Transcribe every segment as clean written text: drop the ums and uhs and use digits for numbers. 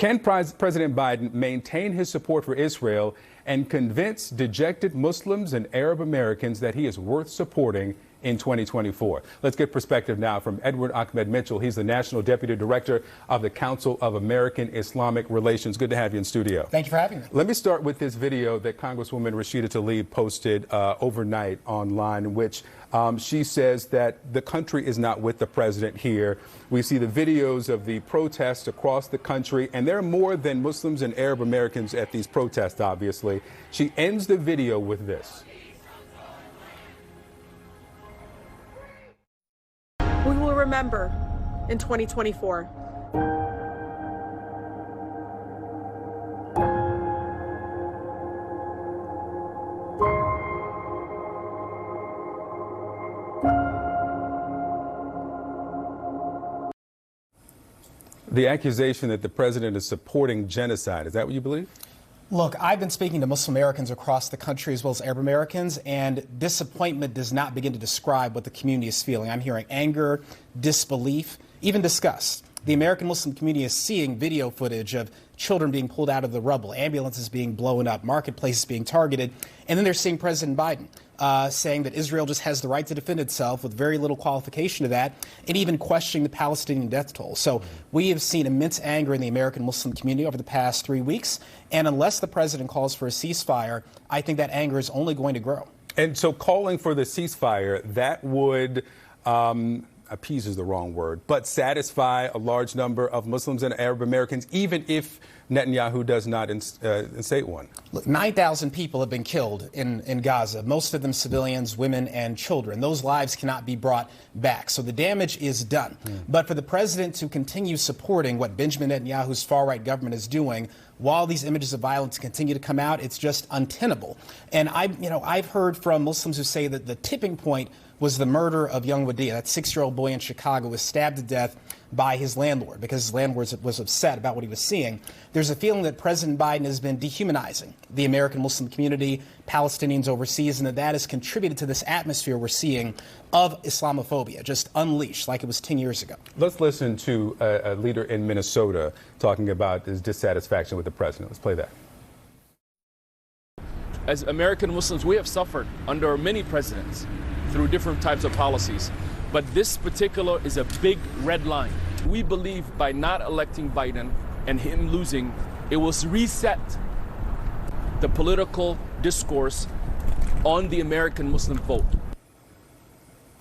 Can President Biden maintain his support for Israel and convince dejected Muslims and Arab Americans that he is worth supporting in 2024? Let's get perspective now from Edward Ahmed Mitchell. He's the National Deputy Director of the Council of American Islamic Relations. Good to have you in studio. Thank you for having me. Let me start with this video that Congresswoman Rashida Tlaib posted overnight online, in which she says that the country is not with the president here. We see the videos of the protests across the country, and there are more than Muslims and Arab Americans at these protests, obviously. She ends the video with this. We will remember in 2024. The accusation that the president is supporting genocide, is that what you believe? Look, I've been speaking to Muslim Americans across the country as well as Arab Americans, and disappointment does not begin to describe what the community is feeling. I'm hearing anger, disbelief, even disgust. The American Muslim community is seeing video footage of children being pulled out of the rubble, ambulances being blown up, marketplaces being targeted, and then they're seeing President Biden saying that Israel just has the right to defend itself with very little qualification to that, and even questioning the Palestinian death toll. So we have seen immense anger in the American Muslim community over the past 3 weeks, and unless the president calls for a ceasefire, I think that anger is only going to grow. And so calling for the ceasefire, that would appease is the wrong word, but satisfy a large number of Muslims and Arab Americans, even if Netanyahu does not instate one. Look, 9,000 people have been killed in Gaza, most of them civilians, women and children. Those lives cannot be brought back. So the damage is done. But for the president to continue supporting what Benjamin Netanyahu's far-right government is doing, while these images of violence continue to come out, it's just untenable. And I've heard from Muslims who say that the tipping point was the murder of young Wadea, that 6-year-old boy in Chicago was stabbed to death by his landlord because his landlord was upset about what he was seeing. There's a feeling that President Biden has been dehumanizing the American Muslim community, Palestinians overseas, and that has contributed to this atmosphere we're seeing of Islamophobia, just unleashed like it was 10 years ago. Let's listen to a leader in Minnesota talking about his dissatisfaction with the president. Let's play that. As American Muslims, we have suffered under many presidents through different types of policies. But this particular is a big red line. We believe by not electing Biden and him losing, it will reset the political discourse on the American Muslim vote.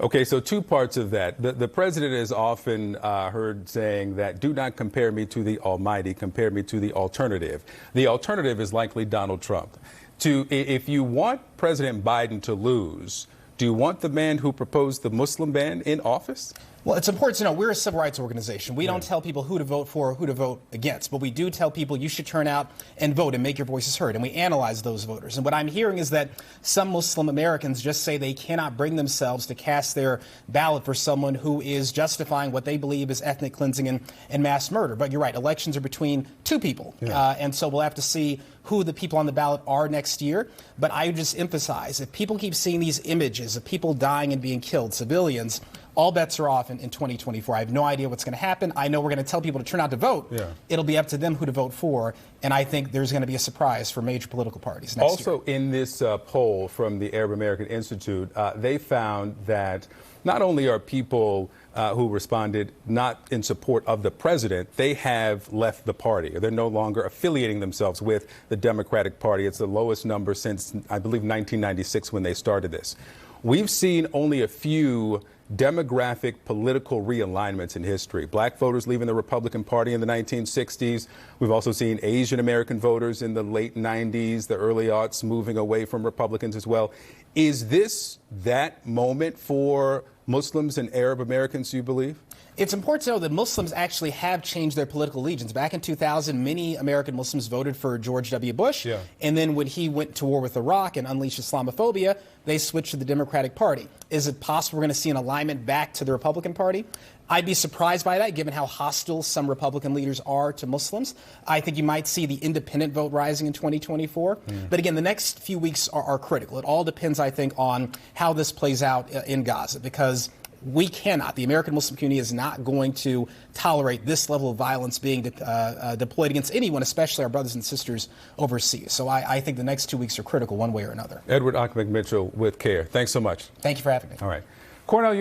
Okay, so two parts of that. The president is often heard saying that do not compare me to the Almighty, compare me to the alternative. The alternative is likely Donald Trump. If you want President Biden to lose, do you want the man who proposed the Muslim ban in office? Well, it's important to know we're a civil rights organization. We don't tell people who to vote for or who to vote against, but we do tell people you should turn out and vote and make your voices heard. And we analyze those voters. And what I'm hearing is that some Muslim Americans just say they cannot bring themselves to cast their ballot for someone who is justifying what they believe is ethnic cleansing and mass murder. But you're right, elections are between two people. And so we'll have to see who the people on the ballot are next year. But I would just emphasize, if people keep seeing these images of people dying and being killed, civilians, all bets are off in 2024. I have no idea what's going to happen. I know we're going to tell people to turn out to vote. It'll be up to them who to vote for. And I think there's going to be a surprise for major political parties next year. Also, in this poll from the Arab American Institute, they found that not only are people who responded not in support of the president, they have left the party. They're no longer affiliating themselves with the Democratic Party. It's the lowest number since, I believe, 1996 when they started this. We've seen only a few demographic political realignments in history. Black voters leaving the Republican Party in the 1960s. We've also seen Asian American voters in the late 90s, the early aughts, moving away from Republicans as well. Is this that moment for Muslims and Arab Americans, you believe? It's important to know that Muslims actually have changed their political allegiance. Back in 2000, many American Muslims voted for George W. Bush. And then when he went to war with Iraq and unleashed Islamophobia, they switched to the Democratic Party. Is it possible we're going to see an alignment back to the Republican Party? I'd be surprised by that, given how hostile some Republican leaders are to Muslims. I think you might see the independent vote rising in 2024. But again, the next few weeks are critical. It all depends, I think, on how this plays out in Gaza, because we cannot. The American Muslim community is not going to tolerate this level of violence being deployed against anyone, especially our brothers and sisters overseas. So I think the next 2 weeks are critical one way or another. Edward Ahmed Mitchell with CAIR. Thanks so much. Thank you for having me. All right. Cornell